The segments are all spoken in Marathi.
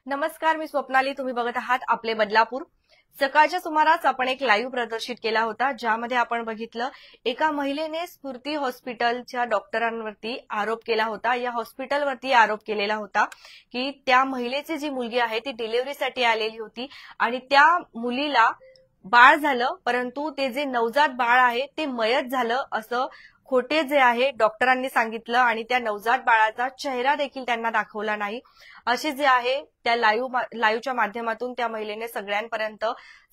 नमस्कार, मी स्वप्नाली. तुम्ही बघत आहात आपले बदलापूर. सकाळच्या सुमारास आपण एक लाईव्ह प्रदर्शित केला होता, ज्यामध्ये आपण बघितलं एका महिलेने स्फूर्ती हॉस्पिटलच्या डॉक्टरांवरती आरोप केला होता. या हॉस्पिटलवरती आरोप केलेला होता की त्या महिलेची जी मुलगी आहे ती डिलिव्हरीसाठी आलेली होती आणि त्या मुलीला बाळ झालं, परंतु ते जे नवजात बाळ आहे ते मयत झालं असं खोटे जे आहे डॉक्टरांनी सांगितलं आणि त्या नवजात बाळाचा चेहरा देखील त्यांना दाखवला नाही. असे जे आहे त्या लाईव्हच्या माध्यमातून त्या महिलेने सगळ्यांपर्यंत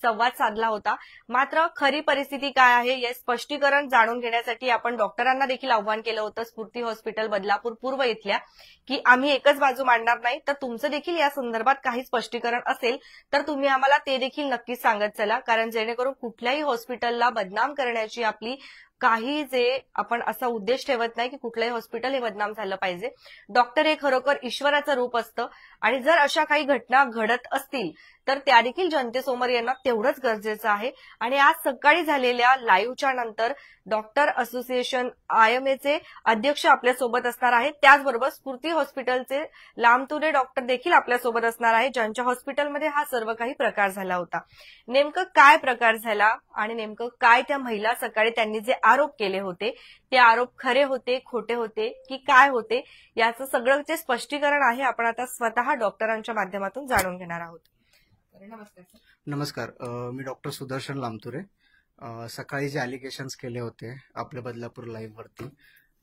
संवाद साधला होता. मात्र खरी परिस्थिती काय आहे हे स्पष्टीकरण जाणून घेण्यासाठी आपण डॉक्टरांना देखील आव्हान केलं होतं स्फूर्ती हॉस्पिटल बदलापूर पूर्व इथल्या, की आम्ही एकच बाजू मांडणार नाही, तर तुमचं देखील या संदर्भात काही स्पष्टीकरण असेल तर तुम्ही आम्हाला ते देखील नक्कीच सांगत चला, कारण जेणेकरून कुठल्याही हॉस्पिटलला बदनाम करण्याची आपली काही जे आपण असा उद्देश ठेवत नाही की कुठलंही हॉस्पिटल हे बदनाम झालं पाहिजे. डॉक्टर हे खरोखर ईश्वराचं रूप असतं आणि जर अशा काही घटना घडत असतील तर त्या देखील जनतेसमोर येणं तेवढंच गरजेचं आहे. आणि आज सकाळी झालेल्या लाईव्हच्या नंतर डॉक्टर असोसिएशन IMAचे अध्यक्ष आपल्यासोबत असणार आहेत. त्याचबरोबर स्फूर्ती हॉस्पिटलचे लांबतुरे डॉक्टर देखील आपल्यासोबत असणार आहेत, ज्यांच्या हॉस्पिटलमध्ये हा सर्व काही प्रकार झाला होता. नेमकं काय प्रकार झाला आणि नेमकं काय त्या महिला सकाळी त्यांनी जे आरोप केले होते ते आरोप खरे होते, खोटे होते की काय होते, याचं सगळं जे स्पष्टीकरण आहे आपण आता स्वतः डॉक्टरांच्या माध्यमातून जाणून घेणार आहोत. नमस्कार सर. नमस्कार. मी डॉक्टर सुदर्शन लांबतुरे. सकाळी जे अलिगेशन्स केले होते आपल्या बदलापूर लाईव्ह वरती,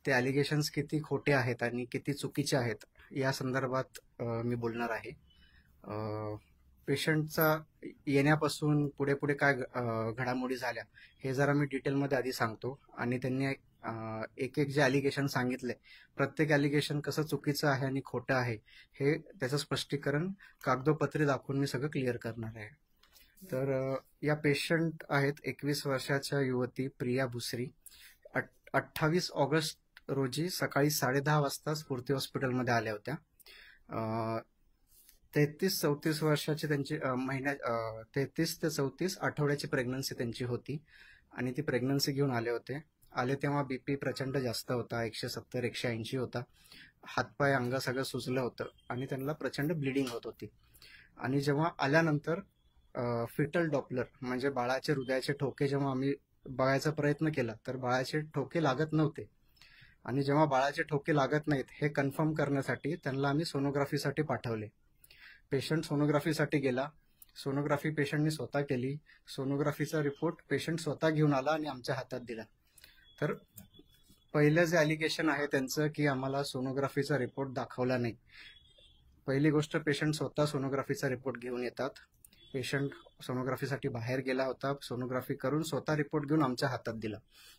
ते अलिगेशन्स किती खोटे आहेत आणि किती चुकीचे आहेत या संदर्भात मी बोलणार आहे. पेशंटचा येण्यापासून पुढे पुढे काय घडामोडी झाल्या हे जरा मी डिटेलमध्ये आधी सांगतो आणि त्यांनी एक एक जे अलिगेशन सांगितले, प्रत्येक अलिगेशन कसं चुकीचं आहे आणि खोटं आहे हे त्याचं स्पष्टीकरण कागदोपत्री दाखवून मी सगळं क्लिअर करणार आहे. तर या पेशंट आहेत 21 वर्षाच्या युवती प्रिया भुसरी. 28 ऑगस्ट रोजी सकाळी 10:30 वाजता स्फूर्ती हॉस्पिटलमध्ये आल्या होत्या. 33-34 वर्षाची त्यांची 33 ते 34 आठवड्याची प्रेग्नन्सी त्यांची होती आणि ती प्रेग्नन्सी घेऊन आले होते. आले तेव्हा BP प्रचंड जास्त होता, 170-180 होता. हातपाय अंग सगळं सुजलं होतं आणि त्यांना प्रचंड ब्लिडिंग होत होती. आणि जेव्हा आल्यानंतर फिटल डॉपलर म्हणजे बाळाचे हृदयाचे ठोके जेव्हा आम्ही बघायचा प्रयत्न केला तर बाळाचे ठोके लागत नव्हते. आणि जेव्हा बाळाचे ठोके लागत नाहीत हे कन्फर्म करण्यासाठी त्यांना आम्ही सोनोग्राफीसाठी पाठवले. पेशंट सोनोग्राफीसाठी गेला. सोनोग्राफी पेशंटने स्वतः केली. सोनोग्राफीचा रिपोर्ट पेशंट स्वतः घेऊन आला आणि आमच्या हातात दिला. तर पहिलं जे अलिगेशन आहे त्यांचं की आम्हाला सोनोग्राफीचा रिपोर्ट दाखवला नाही. पहिली गोष्ट, पेशंट स्वतः सोनोग्राफीचा रिपोर्ट घेऊन येतात. पेशंट सोनोग्राफीसाठी बाहेर गेला होता, सोनोग्राफी करून स्वतः रिपोर्ट घेऊन आमच्या हातात दिला.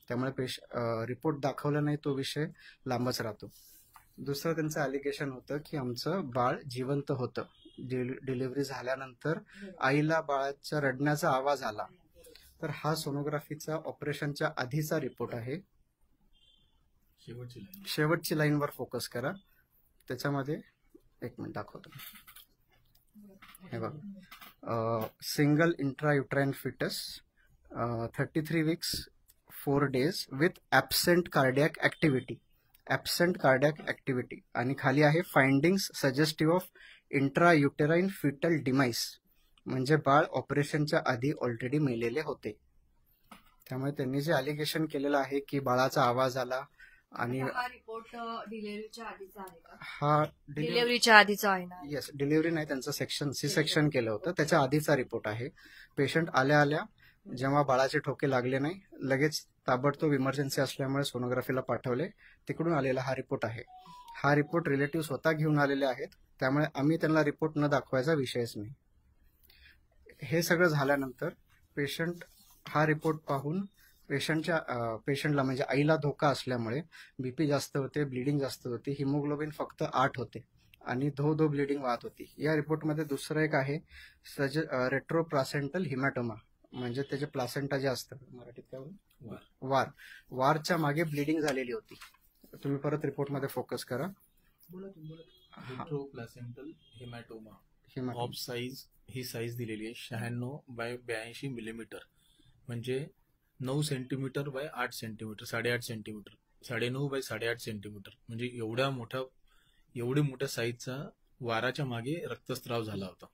त्यामुळे रिपोर्ट दाखवला नाही तो विषय लांबच राहतो. दुसरं त्यांचं अलिगेशन होतं की आमचं बाळ जिवंत होतं. डिलिव्हरी झाल्यानंतर आईला बाळाच्या रडण्याचा आवाज आला. तर हा सोनोग्राफीचा ऑपरेशनच्या आधीचा रिपोर्ट आहे. शेवटची लाईनवर फोकस करा. त्याच्यामध्ये एक मिनिट दाखवतो. हे बघा, single intrauterine fetus, 33 weeks 4 days with absent cardiac activity. Absent cardiac activity आणि खाली आहे findings suggestive of intrauterine fetal demise, म्हणजे बाळ ऑपरेशनच्या आधी ऑलरेडी मेलेले होते. त्यामुळे त्यांनी जे अलिगेशन केलेलं आहे की बाळाचा आवाज आला आणि हा रिपोर्ट डिलिव्हरीच्या आधीचा आहे का? हा डिलिव्हरीच्या आधीचा आहे ना? येस, डिलिव्हरी नाही, त्यांचं C सेक्शन केलं होतं त्याच्या आधीचा रिपोर्ट आहे. पेशंट आल्या आल्या जेव्हा बाळाचे ठोके लागले नाही, लगेच ताबडतोब इमर्जन्सी असल्यामुळे सोनोग्राफीला पाठवले. तिकडून आलेला हा रिपोर्ट आहे. हा रिपोर्ट रिलेटिव्ह स्वतः घेऊन आलेले आहेत, त्यामुळे आम्ही त्यांना रिपोर्ट न दाखवायचा विषयच नाही. हे सगळं झाल्यानंतर पेशंट हा रिपोर्ट पाहून पेशंटला म्हणजे आईला धोका असल्यामुळे BP जास्त होते, ब्लिडिंग जास्त होती, हिमोग्लोबिन फक्त 8 होते आणि धो ब्लिडिंग वाहत होती. या रिपोर्टमध्ये दुसरं एक आहे रेट्रोप्लासेंटल हिमॅटोमा, म्हणजे त्याचे प्लासेंटा जे असतं, मराठीत काय वारच्या मागे ब्लिडिंग झालेली होती. तुम्ही परत रिपोर्टमध्ये फोकस करा. रेट्रोप्लासेंटल हिमॅटोमा ऑफ साईज, ही साईज दिलेली आहे 96/82 मिलीमीटर, म्हणजे 9 centimetre by 8 centimetre, 8.5 centimetre, 9.5 by 8.5 centimetre, म्हणजे एवढ्या मोठ्या साईजचा वाराच्या मागे रक्तस्राव झाला होता.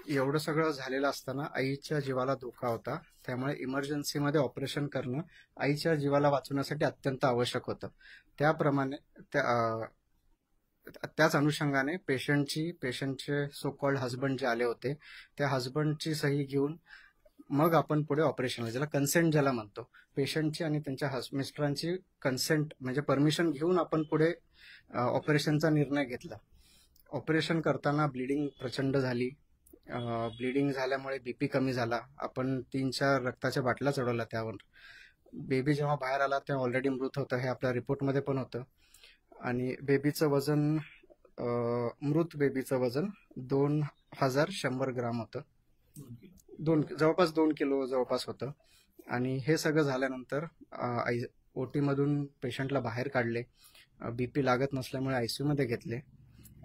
एवढं सगळं झालेलं असताना आईच्या जीवाला धोका होता, त्यामुळे इमर्जन्सीमध्ये ऑपरेशन करणं आईच्या जीवाला वाचवण्यासाठी अत्यंत आवश्यक होतं. त्याप्रमाणे त्याच अनुषंगाने पेशंटचे सो कॉल्ड हजबंड जे आले होते, त्या हजबंडची सही घेऊन मग आपण पुढे ऑपरेशनला, ज्याला कन्सेंट ज्याला म्हणतो, पेशंटची आणि त्यांच्या मिस्टरांची कन्सेंट म्हणजे परमिशन घेऊन आपण पुढे ऑपरेशनचा निर्णय घेतला. ऑपरेशन करताना ब्लिडिंग प्रचंड झाली. ब्लिडिंग झाल्यामुळे बीपी कमी झाला. आपण 3-4 रक्ताच्या बाटल्या चढवल्या त्यावर. बेबी जेव्हा बाहेर आला तेव्हा ऑलरेडी मृत होतं, हे आपल्या रिपोर्टमध्ये पण होतं. आणि बेबीचं वजन, मृत बेबीचं वजन 2100 ग्राम होतं. जवळपास 2 किलो जवळपास होतं. आणि हे सगळं झाल्यानंतर ओटी मधून पेशंटला बाहेर काढले. बीपी लागत नसल्यामुळे आयसीयू मध्ये घेतले.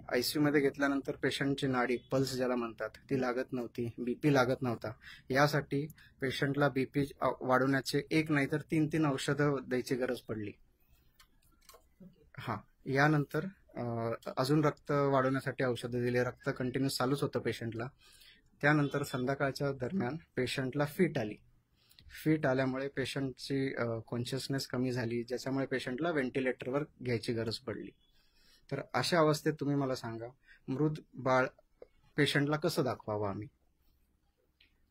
आयसीयू मध्ये घेतल्यानंतर पेशंटची नाडी, पल्स ज्याला म्हणतात, ती लागत नव्हती, बीपी लागत नव्हता. यासाठी पेशंटला बीपी वाढवण्याचे 1 नाही तर 3 औषधं द्यायची गरज पडली. यानंतर अजून रक्त वाढवण्यासाठी औषधं दिली. रक्त कंटिन्यू चालूच होतं पेशंटला. त्यानंतर संध्याकाळच्या दरम्यान पेशंटला फिट आल्यामुळे पेशंटची कॉन्शियसनेस कमी झाली, ज्याच्यामुळे पेशंटला व्हेंटिलेटरवर घ्यायची गरज पडली. तर अशा अवस्थेत तुम्ही मला सांगा, मृत बाळ पेशंटला कसं दाखवावं आम्ही?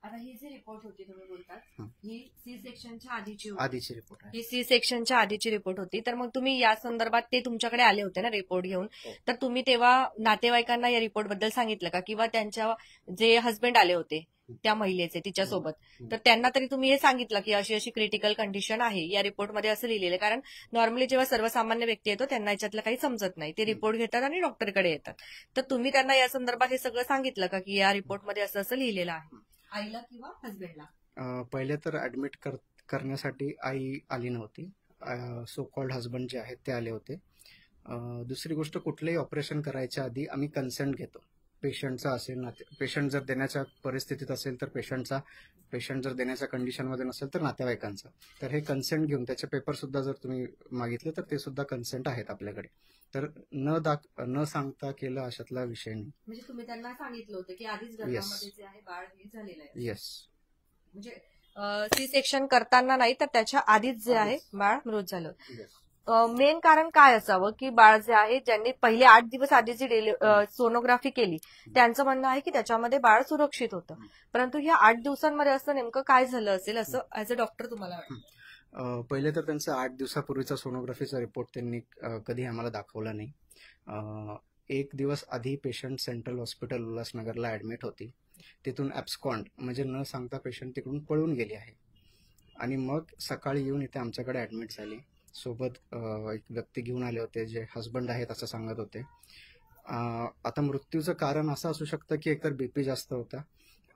आता ही जी रिपोर्ट होती तुम्ही बोलतात, ही सी सेक्शनच्या आधीची रिपोर्ट आहे. ही सी सेक्शनच्या आधीची रिपोर्ट होती. तर मग तुम्ही या संदर्भात ते तुमच्याकडे आले होते ना रिपोर्ट घेऊन, तर तुम्ही तेव्हा नातेवाईकांना या रिपोर्ट बद्दल सांगितलं का? किंवा त्यांच्या जे हस्बंड आले होते त्या महिलेचे तिच्यासोबत, तर त्यांना तरी तुम्ही हे सांगितलं की अशी अशी क्रिटिकल कंडिशन आहे, या रिपोर्टमध्ये असं लिहिलेलं? कारण नॉर्मली जेव्हा सर्वसामान्य व्यक्ती येतो त्यांना याच्यातलं काही समजत नाही, ते रिपोर्ट घेतात आणि डॉक्टरकडे येतात. तर तुम्ही त्यांना या संदर्भात हे सगळं सांगितलं का की या रिपोर्टमध्ये असं असं लिहिलेलं आहे आईला किंवा हस्बंडला? पहिले तर ऍडमिट करण्यासाठी आई आली नव्हती. सो कॉल्ड हजबंड जे आहेत ते आले होते. दुसरी गोष्ट, कुठलंही ऑपरेशन करायच्या आधी आम्ही कन्सेंट घेतो. पेशंटचा असेल, पेशंट जर देण्याच्या परिस्थितीत असेल तर पेशंटचा, पेशंट जर देण्याच्या कंडिशनमध्ये नसेल तर नातेवाईकांचा. तर हे कन्सेंट घेऊन, त्याचे पेपर सुद्धा जर तुम्ही मागितले तर ते सुद्धा कन्सेंट आहेत आपल्याकडे. तर न सांगता केलं अशातला विषय नाही. म्हणजे तुम्ही त्यांना सांगितलं होतं की आधीच गर्भामध्ये जे आहे बाळ हे झालेलं आहे? येस. म्हणजे सी सेक्शन करताना नाही तर त्याच्या आधीच जे आहे बाळ मृत झालं. मेन कारण काय असावं की बाळ जे आहे, ज्यांनी पहिले 8 दिवस आधीची सोनोग्राफी केली, त्यांचं म्हणणं आहे की त्याच्यामध्ये बाळ सुरक्षित होतं, परंतु ह्या 8 दिवसांमध्ये असं नेमकं काय झालं असेल असं ऍज अ डॉक्टर तुम्हाला वाटतं? पहिले तर त्यांचा 8 दिवसापूर्वीचा सोनोग्राफीचा रिपोर्ट त्यांनी कधी आम्हाला दाखवला नाही. 1 दिवस आधी पेशंट सेंट्रल हॉस्पिटल उल्हासनगरला ऍडमिट होती. तिथून ऍब्स्कॉन्ड म्हणजे न सांगता पेशंट तिकडून पळून गेली आहे. आणि मग सकाळी येऊन इथे आमच्याकडे ऍडमिट झाली. सोबत एक व्यक्ती घेऊन आले होते जे हजबंड आहेत असं सांगत होते. आता मृत्यूचं कारण असं असू शकतं की एकतर बीपी जास्त होता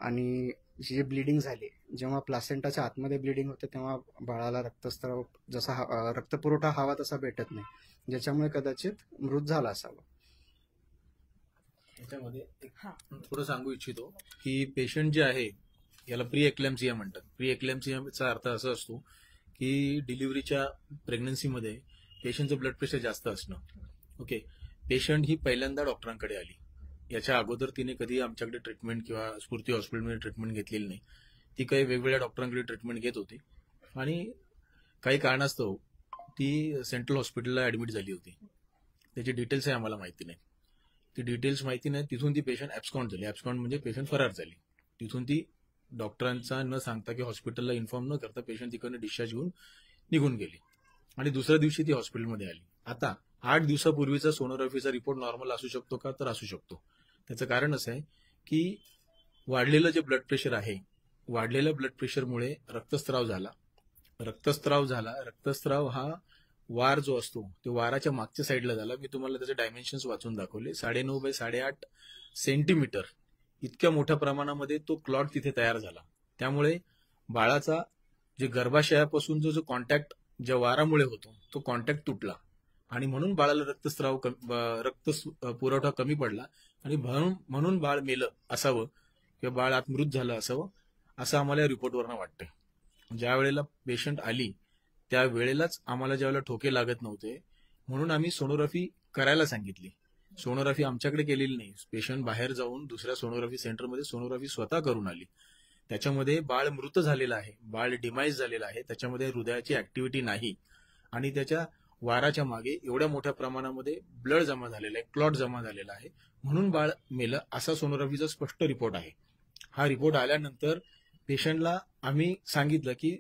आणि जी ब्लिडिंग झाली, जेव्हा प्लासेंटाच्या आतमध्ये ब्लिडिंग होते तेव्हा बाळाला रक्तस्राव, जसा रक्तपुरवठा हवा तसा भेटत नाही, ज्याच्यामुळे कदाचित मृत झाला असावा. त्याच्यामध्ये थोडं सांगू इच्छितो की पेशंट जे आहे याला प्री एक्लॅम्सिया म्हणतात. प्री एक्लॅम्सियाचा अर्थ असा असतो की डिलिव्हरीच्या प्रेग्नन्सीमध्ये पेशंटचं ब्लड प्रेशर जास्त असणं. ओके, पेशंट ही पहिल्यांदा डॉक्टरांकडे आली. याच्या अगोदर तिने कधी आमच्याकडे ट्रीटमेंट किंवा स्फूर्ती हॉस्पिटलमध्ये ट्रीटमेंट घेतलेली नाही. ती काही वेगवेगळ्या डॉक्टरांकडे ट्रीटमेंट घेत होती आणि काही कारणास्तव ती सेंट्रल हॉस्पिटलला ऍडमिट झाली होती. त्याची डिटेल्स आम्हाला माहिती नाही. ती डिटेल्स माहिती नाही. तिथून ती पेशंट ऍब्स्कॉन्ड झाली. ऍब्स्कॉन्ड म्हणजे पेशंट फरार झाली. तिथून ती डॉक्टरांचा न सांगता की हॉस्पिटलला इन्फॉर्म न करता पेशंट तिकडनं डिस्चार्ज घेऊन निघून गेली आणि दुसऱ्या दिवशी ती हॉस्पिटलमध्ये आली. आता 8 दिवसापूर्वीचा सोनोग्राफीचा रिपोर्ट नॉर्मल असू शकतो का? तर असू शकतो. त्याचं कारण असं आहे की वाढलेलं जे ब्लड प्रेशर आहे, वाढलेल्या ब्लड प्रेशरमुळे रक्तस्राव झाला. रक्तस्राव हा वार जो असतो तो वाराच्या मागच्या साईडला झाला. मी तुम्हाला त्याचे डायमेन्शन्स वाचून दाखवले. 9.5 बाय 8.5 सेंटीमीटर इतक्या मोठ्या प्रमाणामध्ये तो क्लॉट तिथे तयार झाला. त्यामुळे बाळाचा जे गर्भाशयापासून जो कॉन्टॅक्ट ज्या वारामुळे होतो तो कॉन्टॅक्ट तुटला आणि म्हणून बाळाला रक्त पुरवठा कमी पडला आणि म्हणून बाळ मेलं असावं किंवा बाळ आत मृत झालं असावं असं आम्हाला या रिपोर्टवरनं वाटतंय. ज्या वेळेला पेशंट आली त्या वेळेलाच आम्हाला ज्यावेळेला ठोके लागत नव्हते म्हणून आम्ही सोनोग्राफी करायला सांगितली. सोनोग्राफी आमच्याकडे केलेली नाही. पेशंट बाहेर जाऊन दुसऱ्या सोनोग्राफी सेंटरमध्ये सोनोग्राफी स्वतः करून आली. त्याच्यामध्ये बाळ मृत झालेलं आहे, बाळ डिमाइज झालेलं आहे, त्याच्यामध्ये हृदयाची ऍक्टिव्हिटी नाही आणि त्याच्या वाराच्या मागे एवढ्या मोठ्या प्रमाणामध्ये ब्लड जमा झालेला आहे, क्लॉट जमा झालेला आहे, म्हणून बाळ मेलं असा सोनोग्राफीचा स्पष्ट रिपोर्ट आहे. हा रिपोर्ट आल्यानंतर पेशंटला आम्ही सांगितलं की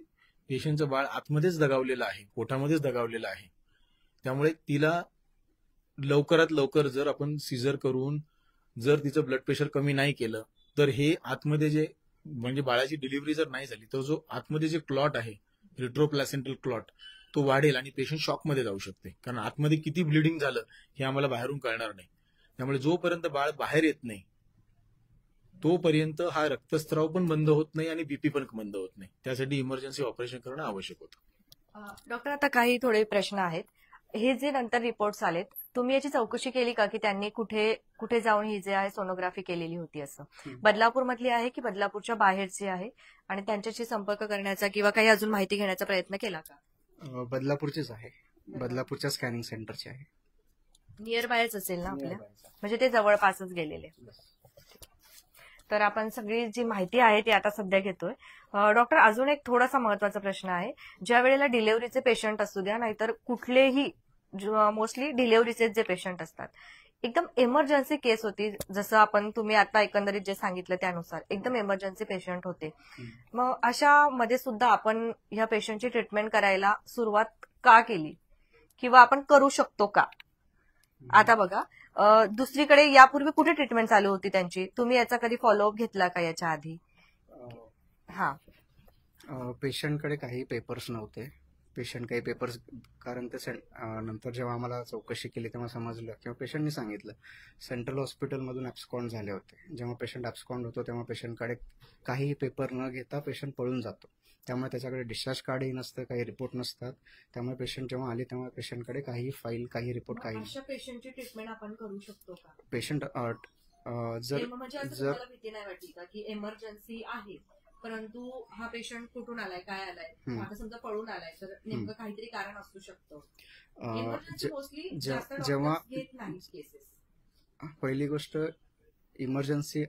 पेशंटचं बाळ आतमध्येच दगावलेलं आहे, पोटामध्येच दगावलेलं आहे. त्यामुळे तिला लवकरात लवकर जर आपण सीझर करून जर तिचं ब्लड प्रेशर कमी नाही केलं तर हे आतमध्ये जे म्हणजे बाळाची डिलिव्हरी जर नाही झाली तर जो आतमध्ये जे क्लॉट आहे, रिट्रोप्लॅसेंटल क्लॉट, तो वाढेल आणि पेशंट शॉकमध्ये जाऊ शकते. कारण आतमध्ये किती ब्लिडिंग झालं हे आम्हाला बाहेरून कळणार नाही. त्यामुळे जोपर्यंत बाळ बाहेर येत नाही तोपर्यंत हा रक्तस्राव पण बंद होत नाही आणि बीपी पण बंद होत नाही. त्यासाठी इमर्जन्सी ऑपरेशन करणं आवश्यक होतं. डॉक्टर, आता काही थोडे प्रश्न आहेत. हे जे नंतर रिपोर्ट्स आलेत, तुम्ही याची चौकशी केली का की त्यांनी कुठे कुठे जाऊन ही जे आहे सोनोग्राफी केलेली होती? असं बदलापूर मधली आहे की बदलापूरच्या बाहेरची आहे, आणि त्यांच्याशी संपर्क करण्याचा किंवा काही अजून माहिती घेण्याचा प्रयत्न केला का? बदलापूरचीच आहे, बदलापूरच्या स्कॅनिंग सेंटरची आहे. नियर बायच असेल ना आपल्या, म्हणजे ते जवळपासच गेलेले. तर आपण सगळी जी माहिती आहे ती आता सध्या घेतोय. डॉक्टर, अजून एक थोडासा महत्वाचा प्रश्न आहे. ज्या वेळेला डिलेव्हरीचे पेशंट असू द्या नाहीतर कुठलेही, मोस्टली डिलेव्हरीचे जे पेशंट असतात, एकदम इमर्जन्सी केस होती, जसं आपण तुम्ही आता एकंदरीत जे सांगितलं त्यानुसार एकदम इमर्जन्सी पेशंट होते, मग अशा मध्ये सुद्धा आपण ह्या पेशंटची ट्रीटमेंट करायला सुरुवात का केली किंवा आपण करू शकतो का? आता बघा, दुसरीकडे यापूर्वी कुठे ट्रीटमेंट चालू होती त्यांची? तुम्ही याचा कधी फॉलोअप घेतला का याच्या आधी? हा, पेशंटकडे काही पेपर्स नव्हते. पेशंट काही पेपर्स, कारण ते नंतर जेव्हा आम्हाला चौकशी केली तेव्हा समजलं किंवा पेशंटनी सांगितलं सेंट्रल हॉस्पिटलमधून ॲब्स्कॉन्ड झाले होते. जेव्हा पेशंट ॲब्स्कॉन्ड होतो तेव्हा पेशंटकडे काही पेपर न घेता पेशंट पळून जातो. त्यामुळे त्याच्याकडे डिस्चार्ज कार्डही नसतं, काही रिपोर्ट नसतात. त्यामुळे पेशंट जेव्हा आले तेव्हा पेशंटकडे काही फाईल, काही रिपोर्ट, काही अशा पेशंटची ट्रीटमेंट आपण करू शकतो का? पेशंट जर म्हणजे असं जर तुम्हाला भीती नाही वाटली का की इमर्जन्सी आहे परंतु हा पेशंट कुठून आलाय, काय आलाय, आता समजा पळून आलाय तर नेमकं काहीतरी कारण असू शकतं. इमर्जन्सी मोस्टली जास्त जेव्हा डॉक्टर्स घेत नाही केसेस. पहिली गोष्ट, इमर्जन्सी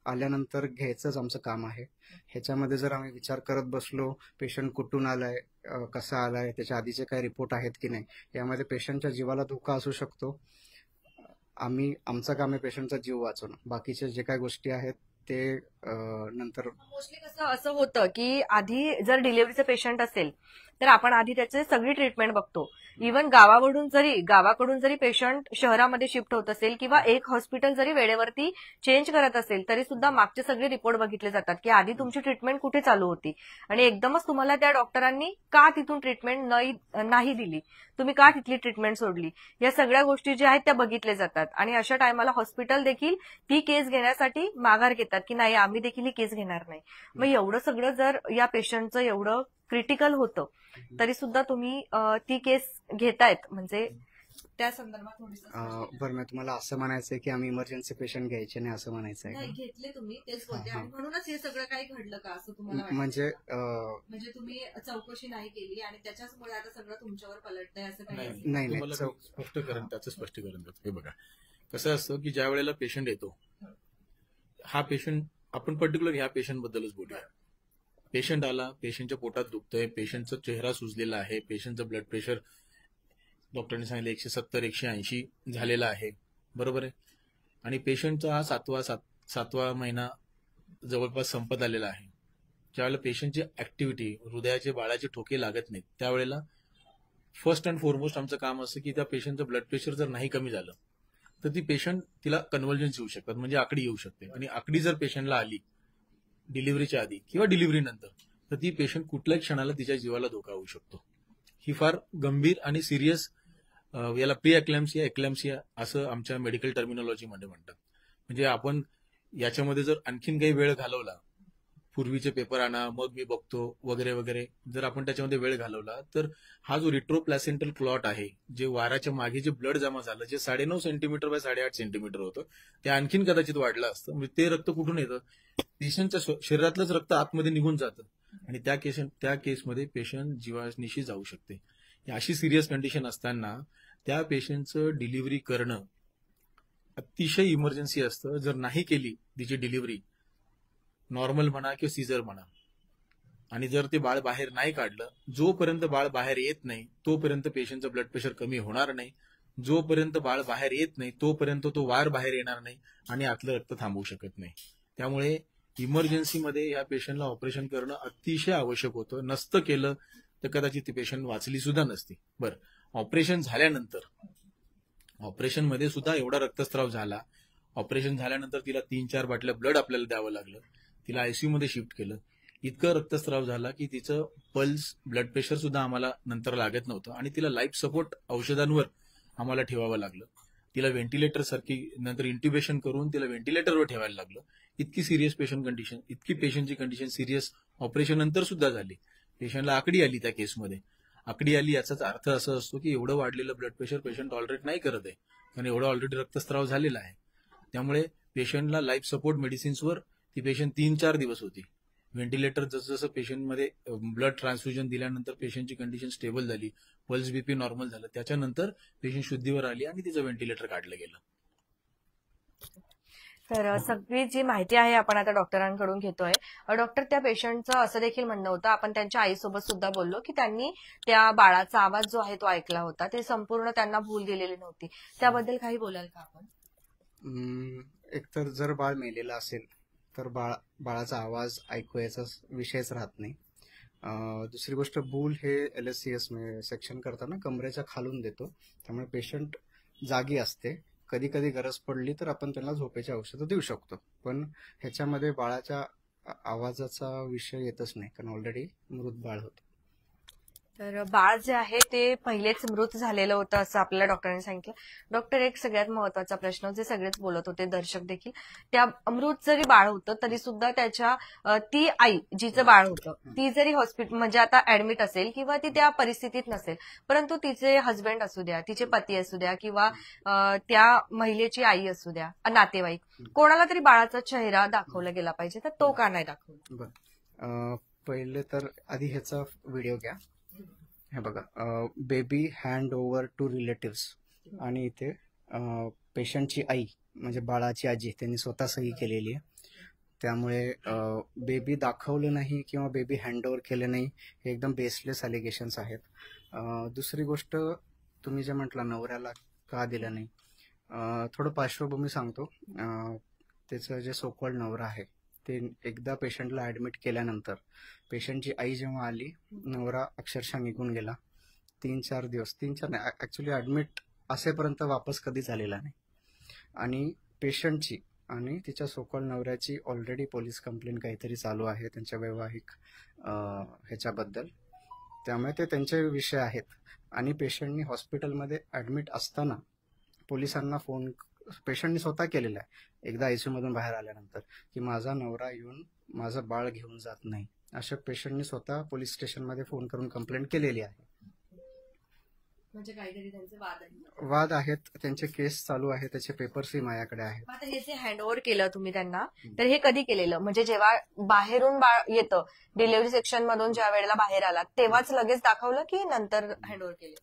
आल्यानंतर घ्यायचंच आमचं काम आहे. ह्याच्यामध्ये जर आम्ही विचार करत बसलो पेशंट कुठून आलाय, कसा आलाय, त्याच्या आधीचे काही रिपोर्ट आहेत की नाही, यामध्ये पेशंटच्या जीवाला धोका असू शकतो. आमचं काम आहे पेशंटचा जीव वाचवणं. बाकीचे जे काही गोष्टी आहेत ते नंतर. मोस्टली कसं असं होतं की आधी जर डिलिव्हरीचं पेशंट असेल तर आपण आधी त्याचे सगळी ट्रीटमेंट बघतो. इव्हन गावाकडून जरी पेशंट शहरामध्ये शिफ्ट होत असेल किंवा एक हॉस्पिटल जरी वेळेवरती चेंज करत असेल तरी सुद्धा मागचे सगळे रिपोर्ट बघितले जातात की आधी तुमची ट्रीटमेंट कुठे चालू होती आणि एकदमच तुम्हाला त्या डॉक्टरांनी का तिथून ट्रीटमेंट नाही दिली, तुम्ही का तिथली ट्रीटमेंट सोडली, या सगळ्या गोष्टी ज्या आहेत त्या बघितल्या जातात. आणि अशा टायमाला हॉस्पिटल देखील ती केस घेण्यासाठी माघार घेतात की नाही, आम्ही देखील ही केस घेणार नाही. मग एवढं सगळं जर या पेशंटचं एवढं क्रिटिकल होतं तरी सुद्धा तुम्ही ती केस घेतायत, म्हणजे त्या संदर्भात बरं, मी तुम्हाला असं म्हणायचंय की आम्ही इमर्जन्सी पेशंट घ्यायचे नाही असं म्हणायचंय नाही, घेतले तुम्ही, तेच बोलते. आणि म्हणूनच हे सगळं काही घडलं का असं तुम्हाला वाटतं? म्हणजे तुम्ही चौकशी नाही केली आणि त्याच्याचमुळे आता सगळं तुमच्यावर पलटतंय असं काही नाही, असेल? नाही, तुम्हाला मी स्पष्टीकरण, त्याचं स्पष्टीकरण देतो. हे बघा, कसं असतं की ज्या वेळेला पेशंट येतो, हा पेशंट, आपण पर्टिक्युलर ह्या पेशंट बद्दलच बोलूया. पेशंट आला, पेशंटच्या पोटात दुखतंय, पेशंटचा चेहरा सुजलेला आहे, पेशंटचं ब्लड प्रेशर डॉक्टरने सांगितलं 170-180 झालेला आहे, बरोबर आहे. आणि पेशंटचा हा सातवा महिना जवळपास संपत आलेला आहे. ज्यावेळेला पेशंटची ऍक्टिव्हिटी, हृदयाचे, बाळाचे ठोके लागत नाहीत, त्यावेळेला फर्स्ट अँड फॉरमोस्ट आमचं काम असं की त्या पेशंटचं ब्लड प्रेशर जर नाही कमी झालं तर ती पेशंट, तिला कन्व्हल्जन्स येऊ शकतात, म्हणजे आकडी येऊ शकते. आणि आकडी जर पेशंटला आली डिलिव्हरीच्या आधी किंवा डिलिव्हरी नंतर तर ती पेशंट कुठल्याही क्षणाला तिच्या जीवाला धोका होऊ शकतो. ही फार गंभीर आणि सिरियस, याला प्री एक्लॅम्सिया असं आमच्या मेडिकल टर्मिनॉलॉजीमध्ये म्हणतात. म्हणजे आपण याच्यामध्ये जर आणखीन काही वेळ घालवला, पूर्वीचे पेपर आणा, मग मी बघतो वगैरे वगैरे, जर आपण त्याच्यामध्ये वेळ घालवला तर हा जो रिट्रोप्लॅसेंटल क्लॉट आहे, जे वाराच्या मागे जे ब्लड जमा झालं, जे 9.5 सेंटीमीटर बाय 8.5 सेंटीमीटर होतं, ते आणखीन कदाचित वाढलं असतं. म्हणजे ते रक्त कुठून येतं? पेशंटच्या शरीरातलंच रक्त आतमध्ये निघून जातं आणि त्या केसमध्ये पेशंट जीवानिशी जाऊ शकते. अशी सिरियस कंडिशन असताना त्या पेशंटचं डिलिव्हरी करणं अतिशय इमर्जन्सी असतं. जर नाही केली तिची डिलिव्हरी, नॉर्मल म्हणा किंवा सीझर म्हणा, आणि जर ते बाळ बाहेर नाही काढलं, जोपर्यंत बाळ बाहेर येत नाही तोपर्यंत पेशंटचं ब्लड प्रेशर कमी होणार नाही. जोपर्यंत बाळ बाहेर येत नाही तोपर्यंत तो वार बाहेर येणार नाही आणि आतलं रक्त थांबवू शकत नाही. त्यामुळे इमर्जन्सीमध्ये या पेशंटला ऑपरेशन करणं अतिशय आवश्यक होतं. नसतं केलं तर कदाचित ती पेशंट वाचली सुद्धा नसती. बरं, ऑपरेशन झाल्यानंतर, ऑपरेशनमध्ये सुद्धा एवढा रक्तस्राव झाला, ऑपरेशन झाल्यानंतर तिला 3-4 बाटल्या ब्लड आपल्याला द्यावं लागलं, तिला आयसीयू मध्ये शिफ्ट केलं. इतकं रक्तस्राव झाला की तिचं पल्स, ब्लड प्रेशर सुद्धा आम्हाला नंतर लागत नव्हतं आणि तिला लाईफ सपोर्ट औषधांवर आम्हाला ठेवावं लागलं. तिला व्हेंटिलेटर सारखी नंतर इंट्युबेशन करून तिला व्हेंटिलेटरवर ठेवायला लागलं. इतकी सिरियस पेशंट कंडिशन, इतकी पेशंटची कंडिशन सिरियस ऑपरेशन नंतर सुद्धा झाली. पेशंटला आकडी आली. त्या केसमध्ये आकडी आली याचाच अर्थ असा असतो की एवढं वाढलेलं ब्लड प्रेशर पेशंट टॉलरेट नाही करत आहे, कारण एवढं ऑलरेडी रक्तस्राव झालेला आहे. त्यामुळे पेशंटला लाईफ सपोर्ट मेडिसिन्सवर ती पेशंट 3-4 दिवस होती. व्हेंटिलेटर जसं जसं पेशंटमध्ये ब्लड ट्रान्सफ्युजन दिल्यानंतर पेशंटची कंडिशन स्टेबल झाली, पल्स बीपी नॉर्मल झालं, त्याच्यानंतर पेशंट शुद्धीवर आली आणि तिचं व्हेंटिलेटर काढलं गेलं. तर सगळी जी माहिती आहे आपण आता डॉक्टरांकडून घेतोय. डॉक्टर, त्या पेशंटचं असं देखील म्हणणं होतं, आपण त्यांच्या आईसोबत सुद्धा बोललो, की त्यांनी त्या बाळाचा आवाज जो आहे तो ऐकला होता, ते संपूर्ण त्यांना भूल गेलेली नव्हती. त्याबद्दल काही बोलाल का आपण? एकतर जर बाळ मेलेलं असेल तर बाळाचा आवाज ऐकू याचा विषयच राहत नाही. दुसरी गोष्ट, भूल हे LSCS सेक्शन करताना कमरेच्या खालून देतो, त्यामुळे पेशंट जागी असते. कधी कधी गरज पडली तर आपण त्यांना झोपेची औषधं देऊ शकतो, पण ह्याच्यामध्ये बाळाच्या आवाजाचा विषय येतच नाही, कारण ऑलरेडी मृत बाळ होतं. तर बाळ जे आहे ते पहिलेच मृत झालेलं होतं असं आपल्याला डॉक्टरांनी सांगितलं. डॉक्टर, एक सगळ्यात महत्वाचा प्रश्न, जे सगळेच बोलत होते, दर्शक देखील, त्या मृत जरी बाळ होतं तरी सुद्धा त्याच्या ती आई जिचं बाळ होतं ती जरी हॉस्पिटल म्हणजे आता ऍडमिट असेल किंवा ती त्या परिस्थितीत नसेल, परंतु तिचे हस्बंड असू द्या, तिचे पती असू द्या किंवा त्या महिलेची आई असू द्या, नातेवाईक, कोणाला तरी बाळाचा चेहरा दाखवला गेला पाहिजे, तर तो का नाही दाखवला? पहिले तर आधी ह्याचा व्हिडिओ घ्या. हे बघा, baby hand over to relatives, आणि इथे पेशंटची आई म्हणजे बाळाची आजी त्यांनी स्वतः सही केलेली आहे. त्यामुळे बेबी दाखवलं नाही किंवा बेबी हँड ओव्हर केलं नाही हे एकदम बेसलेस अलिगेशन्स आहेत. दुसरी गोष्ट, तुम्ही जे म्हटलं नवऱ्याला का दिलं नाही, थोडं पार्श्वभूमी सांगतो. त्याचं जे सोकॉल्ड नवरा आहे ते एकदा पेशंटला ऍडमिट केल्यानंतर पेशंटची आई जेव्हा आली, नवरा अक्षरशः निघून गेला. 3-4 दिवस, 3-4 नाही, ऍक्च्युली ऍडमिट असेपर्यंत वापस कधीच आलेला नाही. आणि पेशंटची आणि तिच्या सोकॉल्ड नवऱ्याची ऑलरेडी पोलीस कंप्लेंट काहीतरी चालू आहे त्यांच्या वैवाहिक ह्याच्याबद्दल, त्यामुळे ते त्यांचे विषय आहेत. आणि पेशंटनी हॉस्पिटलमध्ये ऍडमिट असताना पोलिसांना फोन पेशंटनी स्वतः केलेला आहे एकदा आयसीयू मधून बाहेर आल्यानंतर, की माझा नवरा येऊन माझं बाळ घेऊन जात नाही, अशा पेशंटनी स्वतः पोलीस स्टेशनमध्ये फोन करून कंप्लेंट केलेली आहे. म्हणजे काहीतरी त्यांचे वाद आहेत, त्यांचे केस चालू आहे, त्याचे पेपर्सही माझ्याकडे आहेत. आता हे जे हँडओव्हर केलं तुम्ही त्यांना, तर हे कधी केलेलं? म्हणजे जेव्हा बाहेरून बाळ येतं, डिलिव्हरी सेक्शन मधून ज्या वेळेला बाहेर आला तेव्हाच लगेच दाखवलं की नंतर हँडओव्हर केलं?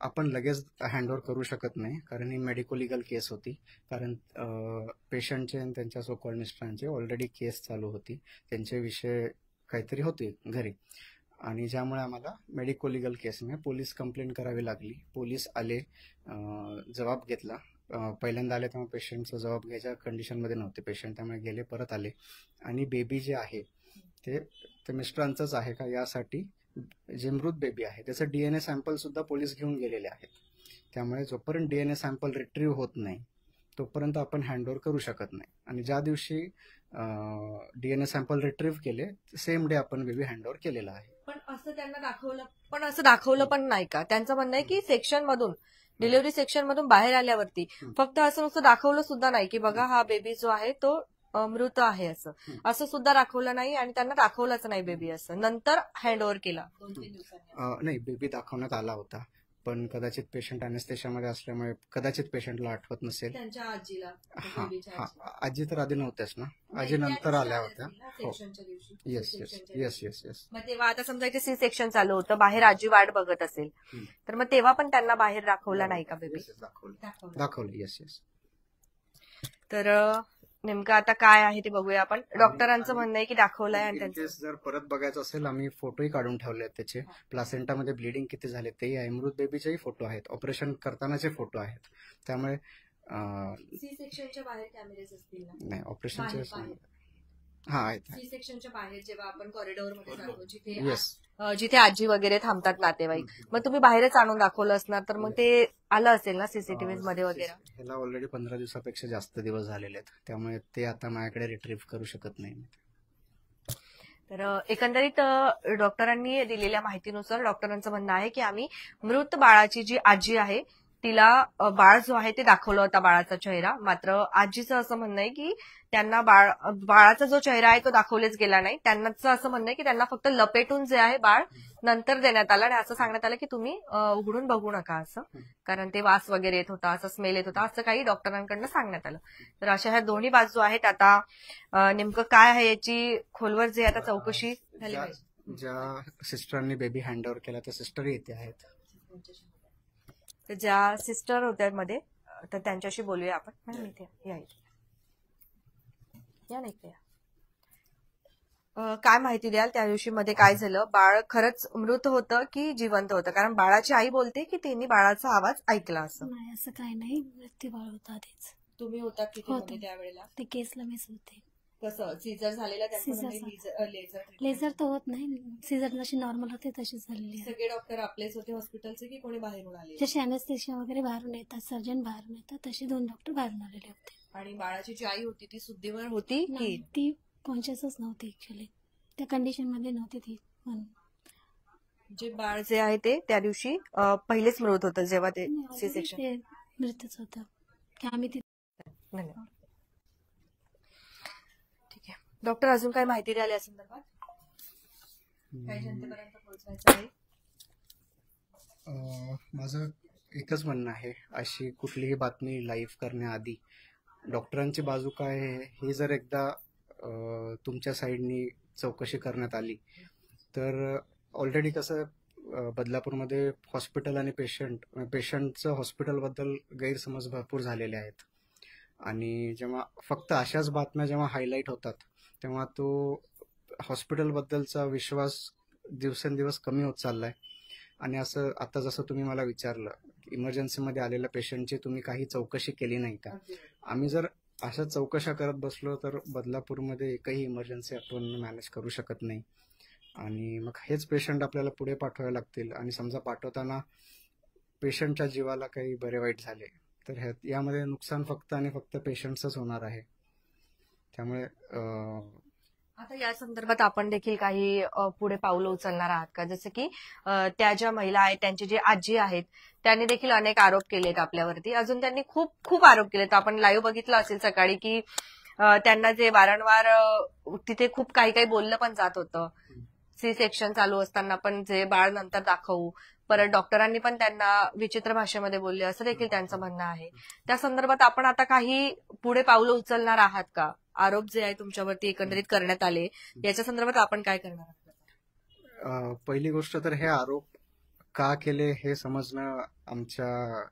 आपण लगेच हँडओव्हर करू शकत नाही, कारण ही मेडिको लिगल केस होती. कारण पेशंटचे आणि त्यांच्या सोकॉल्ड मिस्टरांचे ऑलरेडी केस चालू होती, त्यांचे विषय काहीतरी होते घरी, आणि ज्यामुळे आम्हाला मेडिको लिगल केसने पोलीस कंप्लेंट करावी लागली. पोलीस आले, जबाब घेतला. पहिल्यांदा आले तेव्हा पेशंटचा जबाब घ्यायच्या कंडिशनमध्ये नव्हते पेशंट, त्यामुळे गेले, परत आले. आणि बेबी जे आहे ते मिस्टरांचंच आहे का यासाठी जे मृत बेबी आहे त्याचं DNA सॅम्पल सुद्धा पोलीस घेऊन गेलेले आहेत. त्यामुळे जोपर्यंत DNA सॅम्पल रिट्रीव्ह होत नाही तोपर्यंत आपण हँडओव्हर करू शकत नाही. आणि ज्या दिवशी DNA सॅम्पल रिट्रीव्ह केले सेम डे आपण बेबी हँडओव्हर केलेला आहे. पण असं त्यांना दाखवलं पण नाही का? त्यांचं म्हणणं आहे की सेक्शन मधून, डिलिव्हरी सेक्शन मधून बाहेर आल्यावरती फक्त असं नुसतं दाखवलं सुद्धा नाही की बघा हा बेबी जो आहे तो मृत आहे, असं सुद्धा दाखवलं नाही. आणि त्यांना दाखवलंच नाही बेबी, असं नंतर हँडओव्हर केला 2-3 दिवसांनी. नाही, बेबी दाखवण्यात आला होता, पण कदाचित पेशंट अनेस्थेशियामध्ये असल्यामुळे कदाचित पेशंटला आठवत नसेल. त्यांच्या आजीला, आजी तर आधी नव्हत्याच ना, आजी नंतर आल्या होत्या. Yes yes yes yes yes. मग तेव्हा आता समजा इथे C सेक्शन चालू होतं, बाहेर आजी वाट बघत असेल, तर मग तेव्हा पण त्यांना बाहेर दाखवला नाही का बेबी? दाखवलं. Yes yes. तर नेमकं आता काय आहे ते बघूया आपण. डॉक्टरांचं म्हणणं आहे की दाखवलंय आणि In त्यांचं case जर परत बघायचं असेल, आम्ही फोटोही काढून ठेवले आहेत त्याचे. प्लासेंटामध्ये ब्लिडिंग किती झाले तेही आहे. मृत बेबीचेही फोटो आहेत, ऑपरेशन करतानाचे फोटो आहेत. त्यामुळे सी सेक्शनच्या बाहेर कॅमेरेज असतील ना? नाही, ऑपरेशनचे बाहेर. हा आहेत. सी सेक्शनच्या बाहेर जेव्हा आपण कॉरिडॉर मध्ये जातो जिथे येस. जिथे आजी वगैरे थांबतात नातेवाईक, मग तुम्ही बाहेरच आणून दाखवलं असणार तर मग ते आलं असेल ना सीसीटीव्ही मध्ये वगैरे? ह्याला ऑलरेडी 15 दिवसापेक्षा जास्त दिवस झालेले आहेत, त्यामुळे ते आता माझ्याकडे रिट्रीव्ह करू शकत नाही. तर एकंदरीत डॉक्टरांनी दिलेल्या माहितीनुसार डॉक्टरांचं म्हणणं आहे की आम्ही मृत बाळाची जी आजी आहे तिला बाळ जो आहे ते दाखवलं होता, बाळाचा चेहरा. मात्र आजीचं असं म्हणणं आहे की त्यांना बाळाचा जो चेहरा आहे तो दाखवलेच गेला नाही. त्यांचं असं म्हणणं आहे की त्यांना फक्त लपेटून जे आहे बाळ नंतर देण्यात आलं आणि असं सांगण्यात आलं की तुम्ही उघडून बघू नका असं, कारण ते वास वगैरे येत होता, असं स्मेल येत होता, असं काही डॉक्टरांकडनं सांगण्यात आलं. तर अशा ह्या दोन्ही बाजू आहेत. आता नेमकं काय आहे याची खोलवर जे आता चौकशी झाली पाहिजे. ज्या सिस्टरांनी बेबी हँडओव्हर केला त्या सिस्टरही इथे आहेत. तर ज्या सिस्टर होत्या मध्ये, तर त्यांच्याशी बोलूया आपण. मॅडम इथे या नाही का? काय माहिती द्याल त्या दिवशी मध्ये काय झालं? बाळ खरंच मृत होतं की जिवंत होतं? कारण बाळाची आई बोलते की त्यांनी बाळाचा आवाज ऐकला असं. नाही, असं काही नाही. मृत्यू बाळ होता आधीच. तुम्ही होता की होते. त्यावेळेला? ते केसला मिस होते. कसं सीझर झालेलं लेझर तर होत नाही. सीझर जशी नॉर्मल होते तशीच झालेली आहे. सगळे डॉक्टर आपलेच होते हॉस्पिटलचे की कोणी बाहेरून आले? जसे अॅनेस्थेशिया वगैरे बाहेरून येतात, सर्जन बाहेरून येतात, तसे 2 डॉक्टर बाहेरून आलेले होते. आणि बाळाची जी आई होती ती शुद्धीवर होती की? नाही, ती कॉन्शियसच नव्हती ऍक्च्युली. त्या कंडिशन मध्ये नव्हती ती. म्हणून जे बाळ जे आहे ते त्या दिवशी पहिलेच मृत होतं जेव्हा ते सी सेक्शन. ते मृत्यूच होतं की आम्ही ते. धन्यवाद. ठीक आहे डॉक्टर, अजून काय माहिती द्याल या संदर्भात? काही जनतेपर्यंत पोहोचवायचं आहे? माझं एकच म्हणणं आहे, अशी कुठलीही बातमी लाईव्ह करण्याआधी डॉक्टरांची बाजू काय आहे हे जर एकदा तुमच्या साईडनी चौकशी करण्यात आली तर ऑलरेडी कसं बदलापूरमध्ये हॉस्पिटल आणि पेशंटचं हॉस्पिटलबद्दल गैरसमज भरपूर झालेले आहेत. आणि जेव्हा फक्त अशाच बातम्या जेव्हा हायलाईट होतात तेव्हा तो हॉस्पिटलबद्दलचा विश्वास दिवसेंदिवस कमी होत चाललाय. आणि असं आता जसं तुम्ही मला विचारलं, इमर्जन्सीमध्ये आलेल्या पेशंटची तुम्ही काही चौकशी केली नाही का? आम्ही जर अशा चौकशा करत बसलो तर बदलापूरमध्ये एकही इमर्जन्सी आपण मॅनेज करू शकत नाही. आणि मग हेच पेशंट आपल्याला पुढे पाठवावे लागतील. आणि समजा पाठवताना पेशंटच्या जीवाला काही बरे वाईट झाले तर यामध्ये नुकसान फक्त आणि फक्त पेशंटचंच होणार आहे. त्यामुळे आता या संदर्भात आपण देखील काही पुढे पावलं उचलणार आहात का? जसं की त्या ज्या महिला आहेत त्यांची जी आजी आहेत त्यांनी देखील अनेक आरोप केलेत आपल्यावरती. अजून त्यांनी खूप खूप आरोप केलेत. आपण लाईव्ह बघितलं असेल सकाळी की त्यांना जे वारंवार तिथे खूप काही काही बोललं पण जात होतं. सी सेक्शन चालू असताना पण जे बाळ नंतर दाखवू, परत डॉक्टरांनी पण त्यांना विचित्र भाषेमध्ये बोलले असं देखील त्यांचं म्हणणं आहे. त्या संदर्भात आपण आता काही पुढे पावलं उचलणार आहात का? आरोप जे आहे तुमच्यावरती एकंदरीत करण्यात आले याच्या संदर्भात आपण काय करणार आहात? पहिली गोष्ट तर हे आरोप का केले हे समजणं आमच्या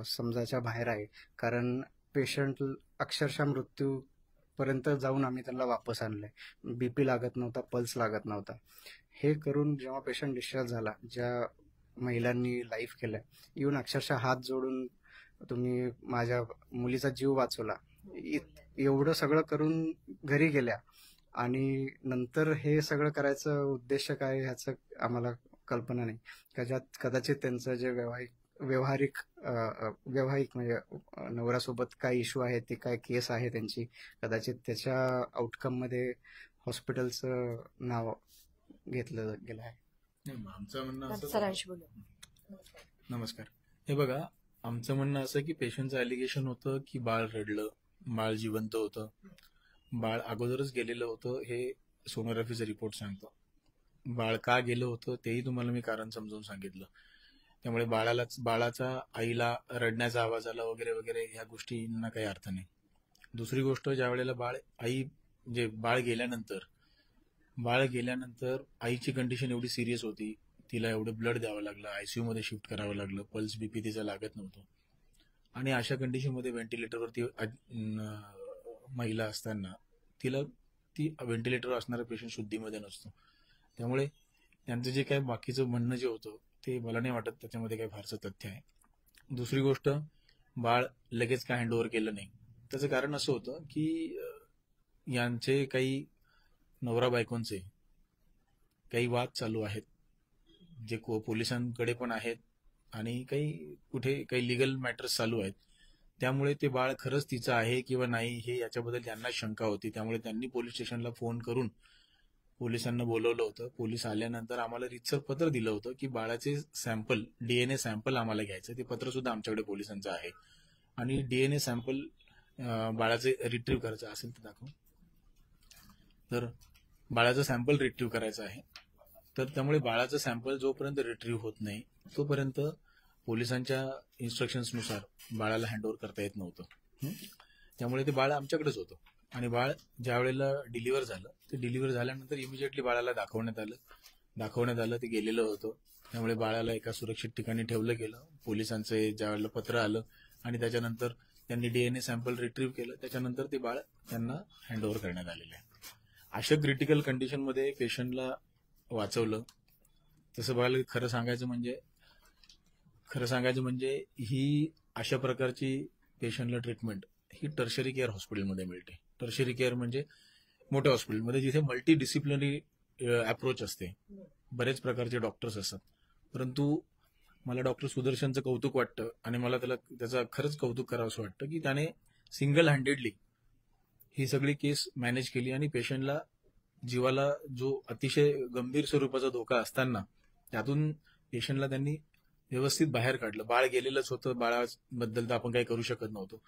समजाच्या बाहेर आहे. कारण पेशंट अक्षरशः मृत्यूपर्यंत जाऊन आम्ही त्यांना वापस आणलंय. बीपी लागत नव्हता, पल्स लागत नव्हता. हे करून जेव्हा पेशंट डिस्चार्ज झाला, ज्या महिलांनी लाईव्ह केलंय, येऊन अक्षरशः हात जोडून तुम्ही माझ्या मुलीचा जीव वाचवला, एवढं सगळं करून घरी गेल्या. आणि नंतर हे सगळं करायचं उद्देश काय ह्याचं आम्हाला कल्पना नाही. कदाचित त्यांचं जे व्यवहारिक म्हणजे नवऱ्यासोबत काय इश्यू आहे, ते काय केस आहे त्यांची, कदाचित त्याच्या आउटकम मध्ये हॉस्पिटलचं नाव घेतलं गेलं आहे. आमचं म्हणणं असं, सरांशी बोलू. नमस्कार. हे बघा, आमचं म्हणणं असं की पेशंटचं ॲलिगेशन होतं की बाळ रडलं, बाळ जिवंत होतं, बाळ अगोदरच गेलेलं होतं, हे सोनोग्राफीचा रिपोर्ट सांगतो. बाळ का गेलं होतं तेही तुम्हाला मी कारण समजावून सांगितलं. त्यामुळे बाळाचा आईला रडण्याचा आवाज आला वगैरे वगैरे ह्या गोष्टींना काही अर्थ नाही. दुसरी गोष्ट, ज्या वेळेला बाळ गेल्यानंतर आईची कंडिशन एवढी सिरियस होती, तिला एवढं ब्लड द्यावं लागलं, आयसीयू मध्ये शिफ्ट करावं लागलं, पल्स बीपी तिचा लागत नव्हतं. आणि अशा कंडिशनमध्ये व्हेंटिलेटरवरती महिला असताना ती व्हेंटिलेटर असणारा पेशंट शुद्धीमध्ये नसतो. त्यामुळे त्यांचं जे काही बाकीचं म्हणणं जे होतं ते मला नाही वाटत त्याच्यामध्ये काही फारसं तथ्य आहे. दुसरी गोष्ट, बाळ लगेच काय हँडओव्हर केलं नाही. त्याचं कारण असं होतं की यांचे काही नवरा बायकोंचे काही वाद चालू आहेत, जे पोलिसांकडे पण आहेत आणि कुठे काही लिगल मॅटर्स चालू आहेत. त्यामुळे ते बाळ खरंच तिचं आहे किंवा नाही हे याच्याबद्दल त्यांना शंका होती. त्यामुळे त्यांनी पोलीस स्टेशनला फोन करून पोलिसांना बोलवलं होतं. पोलीस आल्यानंतर आम्हाला रीतसर पत्र दिलं होतं की बाळाचे सॅम्पल, डीएनए सॅम्पल आम्हाला घ्यायचं. ते पत्र सुद्धा आमच्याकडे पोलिसांचं आहे. आणि डीएनए सॅम्पल बाळाचे रिट्रीव्ह करायचं असेल तर दाखव. तर बाळाचं सॅम्पल रिट्रीव्ह करायचं आहे. तर त्यामुळे बाळाचं सॅम्पल जोपर्यंत रिट्रीव्ह होत नाही तोपर्यंत पोलिसांच्या इन्स्ट्रक्शन्सनुसार बाळाला हँडओव्हर करता येत नव्हतं. त्यामुळे ते बाळ आमच्याकडेच होतं. आणि बाळ ज्या वेळेला डिलिव्हर झालं, ते डिलिव्हर झाल्यानंतर इमिजिएटली बाळाला दाखवण्यात आलं. ते गेलेलं होतं. त्यामुळे बाळाला एका सुरक्षित ठिकाणी ठेवलं गेलं. पोलिसांचं ज्या वेळेला पत्र आलं आणि त्याच्यानंतर त्यांनी डीएनए सॅम्पल रिट्रीव्ह केलं, त्याच्यानंतर ते बाळ त्यांना हँडओव्हर करण्यात आलेलं आहे. अशा क्रिटिकल कंडिशनमध्ये पेशंटला वाचवलं. तसं बघायला खरं सांगायचं म्हणजे ही अशा प्रकारची पेशंटला ट्रीटमेंट ही टर्शरी केअर हॉस्पिटलमध्ये मिळते. टर्शरी केअर म्हणजे मोठ्या हॉस्पिटलमध्ये जिथे मल्टी डिसिप्लिनरी अप्रोच असते, बरेच प्रकारचे डॉक्टर्स असतात. परंतु मला डॉक्टर सुदर्शनचं कौतुक वाटतं आणि मला त्याचं खरंच कौतुक करावंसं वाटतं की त्याने सिंगल हँडेडली ही सगळी केस मॅनेज केली आणि पेशंटला जीवाला जो अतिशय गंभीर स्वरूपाचा धोका असताना त्यातून पेशंटला त्यांनी व्यवस्थित बाहेर काढलं. बाळ गेलेलंच होतं, बाळाबद्दल तर आपण काही करू शकत नव्हतो.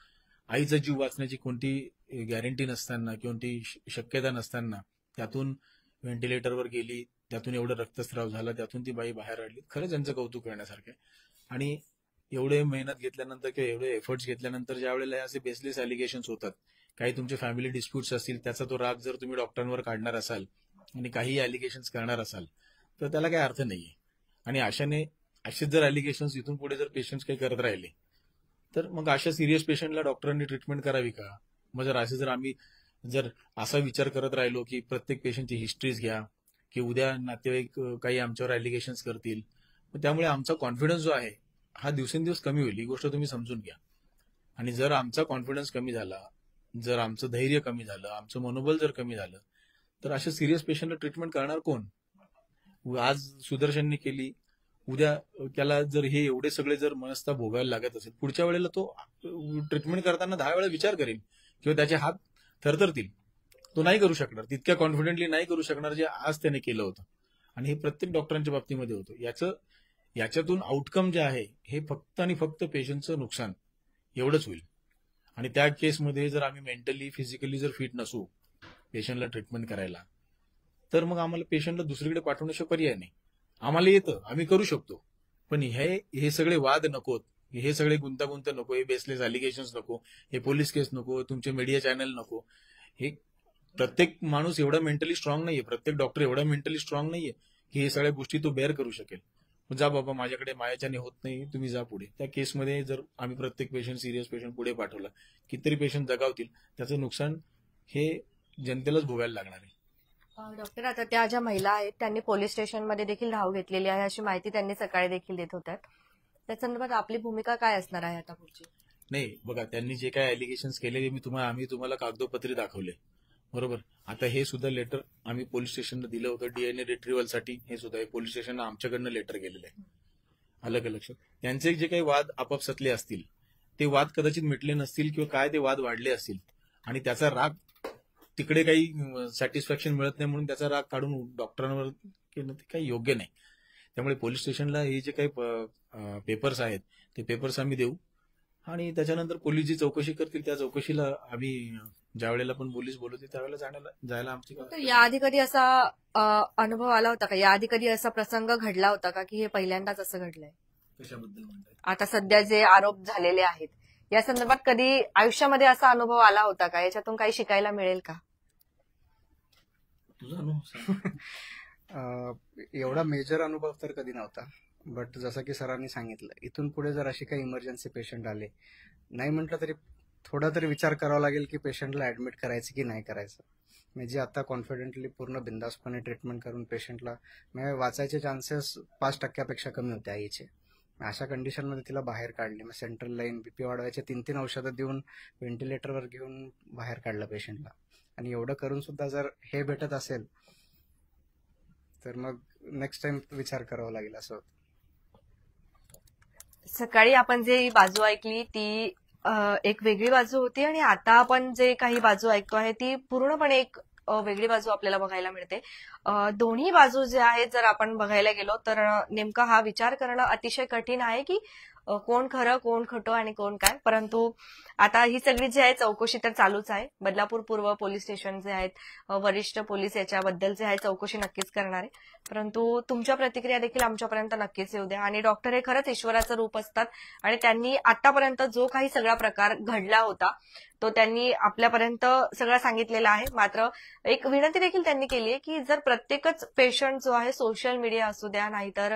आईचा जीव वाचण्याची कोणती गॅरंटी नसताना, कोणती शक्यता नसताना त्यातून व्हेंटिलेटरवर गेली, त्यातून एवढं रक्तस्राव झाला, त्यातून ती बाई बाहेर आली. खरंच यांचं कौतुक करण्यासारखं आहे. आणि एवढे मेहनत घेतल्यानंतर किंवा एवढे एफर्ट्स घेतल्यानंतर ज्या वेळेला असे बेसलेस अलिगेशन्स होतात, काही तुमचे फॅमिली डिस्प्यूट्स असतील, त्याचा तो राग जर तुम्ही डॉक्टरांवर काढणार असाल आणि काही अलिगेशन्स करणार असाल तर त्याला काही अर्थ नाहीये. आणि असेच जर अलिगेशन्स इथून पुढे जर पेशंट्स काही करत राहिले तर मग अशा सिरियस पेशंटला डॉक्टरांनी ट्रीटमेंट करावी का? मग आम्ही जर असा विचार करत राहिलो की प्रत्येक पेशंटची हिस्ट्रीज घ्या की उद्या नातेवाईक काही आमच्यावर अलिगेशन्स करतील, त्यामुळे आमचा कॉन्फिडन्स जो आहे हा दिवसेंदिवस कमी होईल. ही गोष्ट तुम्ही समजून घ्या. आणि जर आमचा कॉन्फिडन्स कमी झाला, जर आमचं धैर्य कमी झालं, आमचं मनोबल जर कमी झालं तर अशा सिरियस पेशंटला ट्रीटमेंट करणार कोण? आज सुदर्शनने केली, उद्या त्याला जर हे एवढे सगळे जर मनस्ताप भोगायला लागत असेल, पुढच्या वेळेला तो ट्रीटमेंट करताना 10 वेळा विचार करेल किंवा त्याचे हात थरथरतील. तो नाही करू शकणार, तितक्या कॉन्फिडेंटली नाही करू शकणार जे आज त्याने केलं होतं. आणि हे प्रत्येक डॉक्टरांच्या बाबतीमध्ये होतं. याच्यातून आउटकम जे आहे हे फक्त आणि फक्त पेशंटचं नुकसान एवढंच होईल. आणि त्या केसमध्ये जर आम्ही मेंटली फिजिकली जर फिट नसू पेशंटला ट्रीटमेंट करायला, तर मग आम्हाला पेशंटला दुसरीकडे पाठवण्याशिवाय पर्याय नाही. आम्हाला येतं, आम्ही करू शकतो, पण हे सगळे वाद नकोत, हे सगळे गुंतागुंत नको, हे बेसलेस अलिगेशन्स नको, हे पोलीस केस नको, तुमचे मीडिया चॅनल नको. हे प्रत्येक माणूस एवढा मेंटली स्ट्रॉंग नाहीये, प्रत्येक डॉक्टर एवढा मेंटली स्ट्रॉंग नाहीये की हे सगळ्या गोष्टी तो बेअर करू शकेल. जा बाबा, माझ्याकडे मायाच्याने होत नाही, तुम्ही जा पुढे. त्या केसमध्ये जर आम्ही प्रत्येक पेशंट, सिरियस पेशंट पुढे पाठवला, कितीतरी पेशंट जगावतील, त्याचं नुकसान हे जनतेलाच भोगायला लागणार आहे. डॉक्टर, आता त्या ज्या महिला आहेत त्यांनी पोलीस स्टेशनमध्ये देखील धाव घेतलेली आहे, अशी माहिती त्यांनी सकाळी देखील देत होत्या. त्या संदर्भात आपली भूमिका काय असणार आहे आता पुढची? नाही बघा, त्यांनी जे काय अलिगेशन्स केले आम्ही तुम्हाला कागदोपत्री दाखवले, बरोबर. आता हे सुद्धा लेटर आम्ही पोलीस स्टेशनला दिलं होतं डीएनए रिट्रिव्हलसाठी. हे सुद्धा पोलीस स्टेशनला आमच्याकडनं लेटर गेलेलं आहे. अलग लक्षात, त्यांचे जे काही वाद आपापसातले असतील ते वाद कदाचित मिटले नसतील किंवा काय ते वाद वाढले असतील आणि त्याचा राग तिकडे काही सॅटिस्फॅक्शन मिळत नाही म्हणून त्याचा राग काढून डॉक्टरांवर केलं ते काही योग्य नाही. त्यामुळे पोलीस स्टेशनला हे जे काही पेपर्स आहेत ते पेपर्स आम्ही देऊ आणि त्याच्यानंतर पोलीस जी चौकशी करतील त्या चौकशीला आम्ही ज्या वेळेला पण पोलीस बोलवते त्यावेळेला जायला आमची. याआधी कधी असा अनुभव आला होता का, याआधी कधी असा प्रसंग घडला होता का की हे पहिल्यांदाच असं घडलंय? कशाबद्दल म्हणतात? आता सध्या जे आरोप झालेले आहेत या संदर्भात कधी आयुष्यामध्ये असा अनुभव आला होता का? याच्यातून काही शिकायला मिळेल का? तुझा अनुभव एवढा मेजर अनुभव तर कधी नव्हता. बट जसं की सरांनी सांगितलं, इथून पुढे जर अशी काही इमर्जन्सी पेशंट आले नाही म्हटलं तरी थोडा तरी विचार करावा लागेल की पेशंटला ऍडमिट करायचं की नाही करायचं. म्हणजे आता कॉन्फिडेंटली पूर्ण बिंदासपणे ट्रीटमेंट करून पेशंटला म्हणजे वाचायचे चान्सेस 5% कमी होते आईचे. अशा कंडिशनमध्ये तिला बाहेर काढली. मग सेंट्रल लाईन, बीपी वाढवायचे 3-3 औषधं देऊन व्हेंटिलेटरवर घेऊन बाहेर काढलं पेशंटला. आणि एवढं करून सुद्धा जर हे भेटत असेल तर मग नेक्स्ट टाइम विचार करावा लागेल असं होतं. सकाळी आपण जे बाजू ऐकली ती एक वेगळी बाजू होती आणि आता आपण जे काही बाजू ऐकतो आहे ती पूर्णपणे एक वेगळी बाजू आपल्याला बघायला मिळते. दोन्ही बाजू जे आहेत जर आपण बघायला गेलो तर नेमका हा विचार करणं अतिशय कठीण आहे की कोण खरं कोण खोटं आणि कोण काय. परंतु आता ही सगळी जी आहे चौकशी तर चालूच आहे. बदलापूर पूर्व पोलीस स्टेशन जे आहेत, वरिष्ठ पोलीस याच्याबद्दल जे आहे चौकशी नक्कीच करणार आहे. परंतु तुमच्या प्रतिक्रिया देखील आमच्यापर्यंत नक्कीच येऊ द्या. आणि डॉक्टर हे खरंच ईश्वराचं रूप असतात आणि त्यांनी आतापर्यंत जो काही सगळा प्रकार घडला होता तो त्यांनी आपल्यापर्यंत सगळं सांगितलेला आहे. मात्र एक विनंती देखील त्यांनी केली आहे की जर प्रत्येकच पेशंट जो आहे सोशल मीडिया असू द्या नाहीतर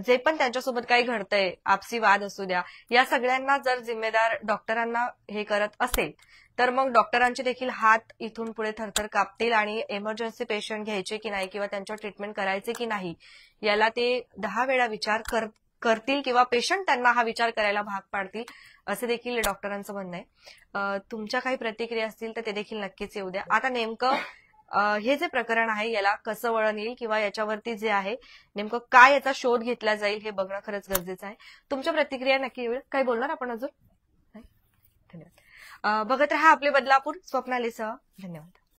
जे पण त्यांच्यासोबत काही घडतंय, आपसी वाद असू द्या, या सगळ्यांना जर जिम्मेदार डॉक्टरांना हे करत असेल तर मग डॉक्टरांचे देखील हात इथून पुढे थरथर कापतील आणि इमर्जन्सी पेशंट घ्यायचे की नाही किंवा त्यांच्यावर ट्रीटमेंट करायचे की नाही याला ते 10 वेळा विचार करतील किंवा पेशंट त्यांना हा विचार करायला भाग पाडतील असं देखील डॉक्टरांचं म्हणणं आहे. तुमच्या काही प्रतिक्रिया असतील तर ते देखील नक्कीच येऊ द्या. आता नेमकं हे जे प्रकरण आहे याला कसं वळण येईल किंवा याच्यावरती जे आहे नेमकं काय याचा शोध घेतला जाईल हे बघणं खरंच गरजेचं आहे. तुमच्या प्रतिक्रिया नक्की येऊ. काय बोलणार आपण अजून? धन्यवाद. बघत रहा आपले बदलापूर. स्वप्नालीसह धन्यवाद.